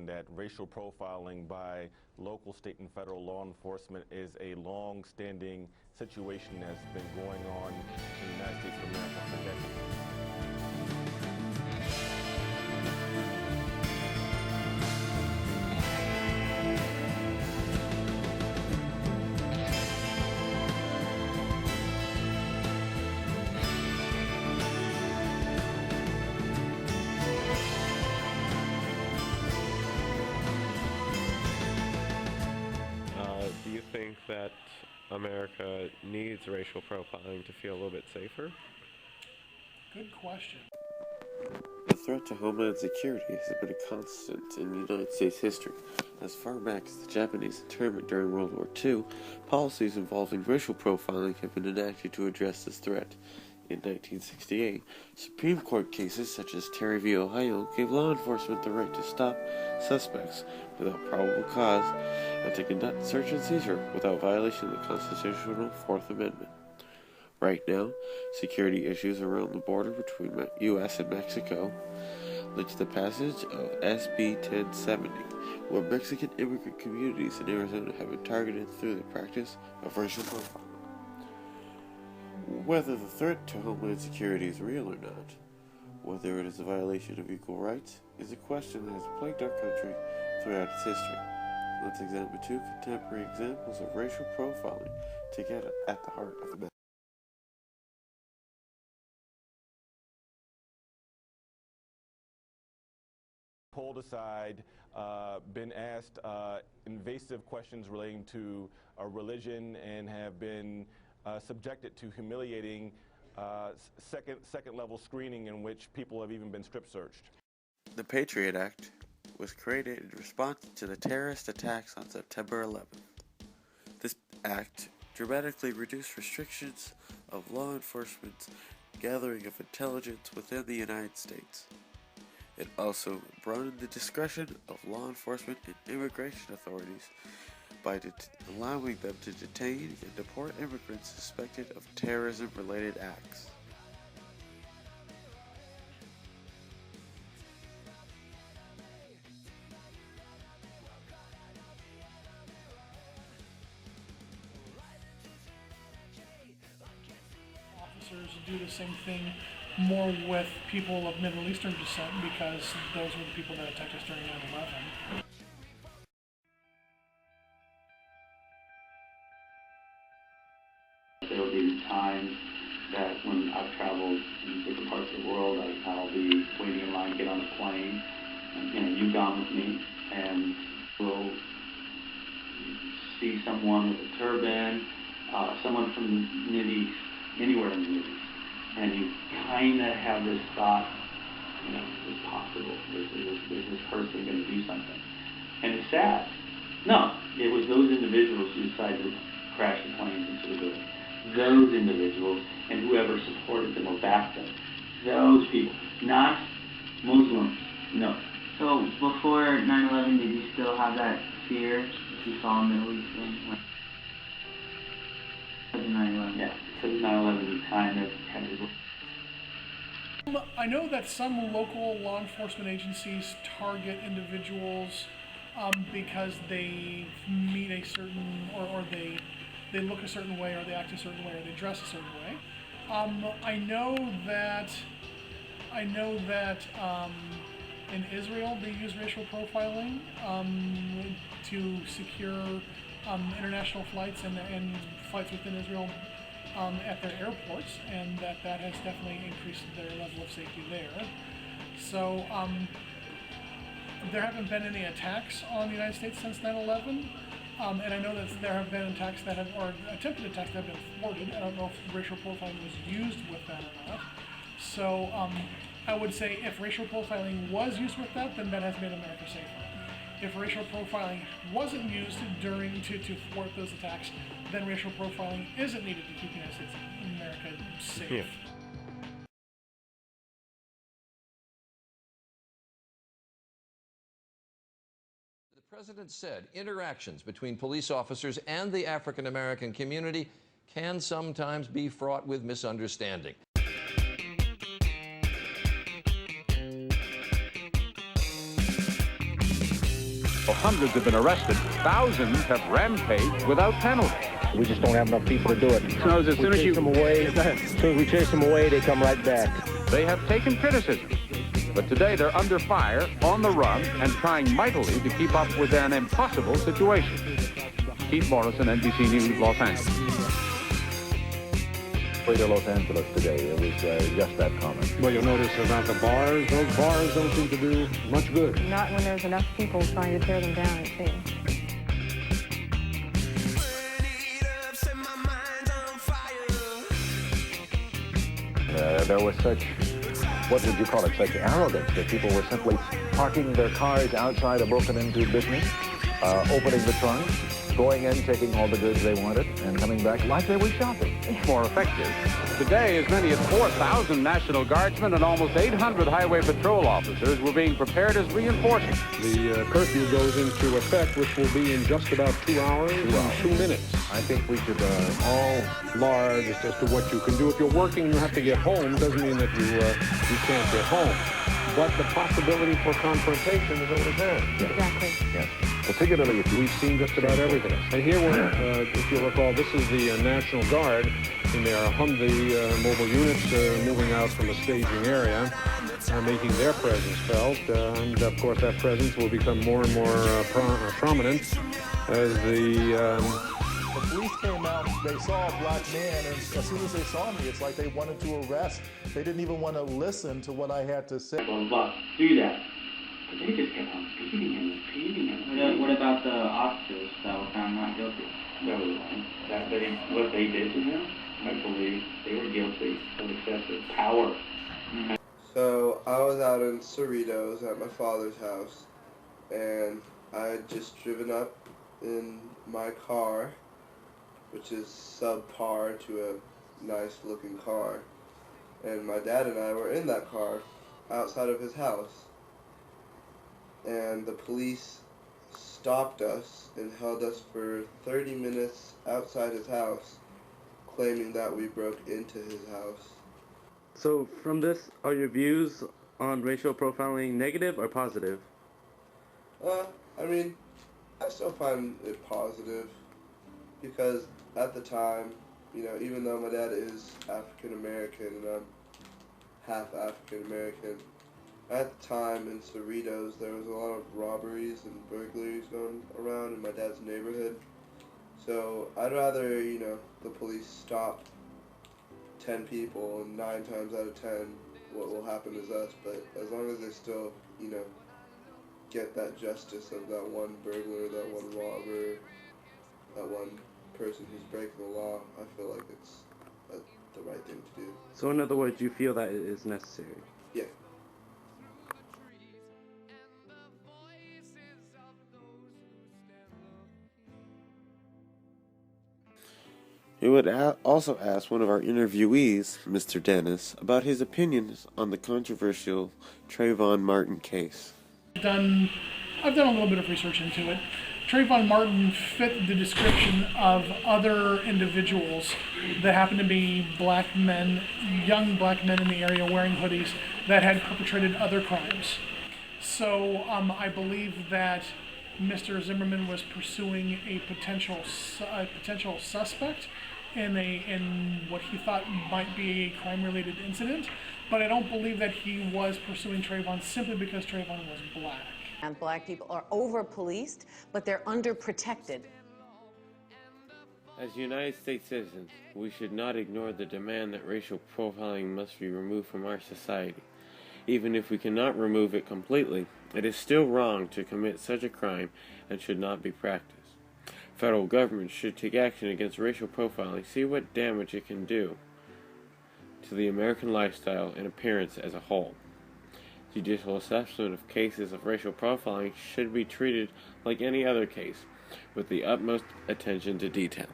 that racial profiling by local, state, and federal law enforcement is a long-standing situation that's been going on in the United States of America for decades. Do you think that America needs racial profiling to feel a little bit safer? Good question. The threat to homeland security has been a constant in United States history. As far back as the Japanese internment during World War II, policies involving racial profiling have been enacted to address this threat. In 1968, Supreme Court cases such as Terry v. Ohio gave law enforcement the right to stop suspects without probable cause and to conduct search and seizure without violation of the constitutional Fourth Amendment. Right now, security issues around the border between the U.S. and Mexico led to the passage of SB 1070, where Mexican immigrant communities in Arizona have been targeted through the practice of racial profiling. Whether the threat to homeland security is real or not, whether it is a violation of equal rights, is a question that has plagued our country throughout its history. Let's examine two contemporary examples of racial profiling to get at the heart of the matter. Pulled aside, been asked invasive questions relating to religion, and have been subjected to humiliating second level screening in which people have even been strip searched. The Patriot Act was created in response to the terrorist attacks on September 11th. This act dramatically reduced restrictions of law enforcement's gathering of intelligence within the United States. It also broadened the discretion of law enforcement and immigration authorities by allowing them to detain and deport immigrants suspected of terrorism-related acts. Officers do the same thing more with people of Middle Eastern descent because those were the people that attacked us during 9/11. There will be times that when I've traveled in different parts of the world, I'll be waiting in line to get on a plane. And, you've gone with me, and we'll see someone with a turban, someone from the Middle East, anywhere in the Middle East. And you kind of have this thought, is it possible? Is this person going to do something? And it's sad. No, it was those individuals who decided to crash the planes into the building. Those individuals and whoever supported them or backed them. Those people, not Muslims, no. So before 9/11, did you still have that fear if you saw a Middle Eastern? Because of 9/11? Yeah, because of 9/11, you kind of had this. I know that some local law enforcement agencies target individuals because they meet a certain, or they look a certain way, or they act a certain way, or they dress a certain way. I know that in Israel they use racial profiling to secure international flights and flights within Israel at their airports, and that has definitely increased their level of safety there. So there haven't been any attacks on the United States since 9/11. And I know that there have been attacks that have, or attempted attacks that have been thwarted. I don't know if racial profiling was used with that or not. So I would say if racial profiling was used with that, then that has made America safer. If racial profiling wasn't used to thwart those attacks, then racial profiling isn't needed to keep the United States of America safe. Yeah. The president said interactions between police officers and the African American community can sometimes be fraught with misunderstanding. Hundreds have been arrested. Thousands have rampaged without penalty. We just don't have enough people to do it. So as soon as chase them away, we chase them away, they come right back. They have taken criticism, but today they're under fire, on the run, and trying mightily to keep up with an impossible situation. Keith Morrison, NBC News, Los Angeles. To Los Angeles today, it was just that common. Well, you'll notice about the bars, those bars don't seem to do much good. Not when there's enough people trying to tear them down, it seems. There was such, what would you call it, such arrogance that people were simply parking their cars outside a broken-into business, opening the trunk, going in, taking all the goods they wanted, and coming back like they were shopping. More effective. Today, as many as 4,000 National Guardsmen and almost 800 Highway Patrol officers were being prepared as reinforcements. The curfew goes into effect, which will be in just about 2 hours and 2 minutes. I think we should all large as to what you can do. If you're working, you have to get home. Doesn't mean that you can't get home. But the possibility for confrontation is always there. Exactly. Yes. Particularly if we've seen just about everything. And here, if you recall, this is the National Guard in their Humvee mobile units moving out from the staging area, making their presence felt. And, of course, that presence will become more and more prominent as the police came out, they saw a black man, and as soon as they saw me, it's like they wanted to arrest. They didn't even want to listen to what I had to say. Well, do that. But they just kept on beating him. What about the officers that were found not guilty? No, what they did to him, I believe they were guilty of excessive power. So I was out in Cerritos at my father's house, and I had just driven up in my car, which is subpar to a nice looking car, and my dad and I were in that car outside of his house, and the police stopped us and held us for 30 minutes outside his house, claiming that we broke into his house. So from this, are your views on racial profiling negative or positive? I mean, I still find it positive, because at the time, you know, even though my dad is African American and I'm half African American, at the time in Cerritos there was a lot of robberies and burglaries going around in my dad's neighborhood. So I'd rather, you know, the police stop 10 people and 9 times out of 10 what will happen is us, but as long as they still, you know, get that justice of that one burglar, that one robber, that one person who's breaking the law, I feel like it's the right thing to do. So in other words, you feel that it is necessary? Yeah. We would also ask one of our interviewees, Mr. Dennis, about his opinions on the controversial Trayvon Martin case. I've done a little bit of research into it. Trayvon Martin fit the description of other individuals that happened to be black men, young black men in the area wearing hoodies that had perpetrated other crimes. So I believe that Mr. Zimmerman was pursuing a potential suspect in what he thought might be a crime-related incident, but I don't believe that he was pursuing Trayvon simply because Trayvon was black. And black people are over-policed, but they're under-protected. As United States citizens, we should not ignore the demand that racial profiling must be removed from our society. Even if we cannot remove it completely, it is still wrong to commit such a crime and should not be practiced. Federal government should take action against racial profiling, see what damage it can do to the American lifestyle and appearance as a whole. Judicial assessment of cases of racial profiling should be treated like any other case, with the utmost attention to detail.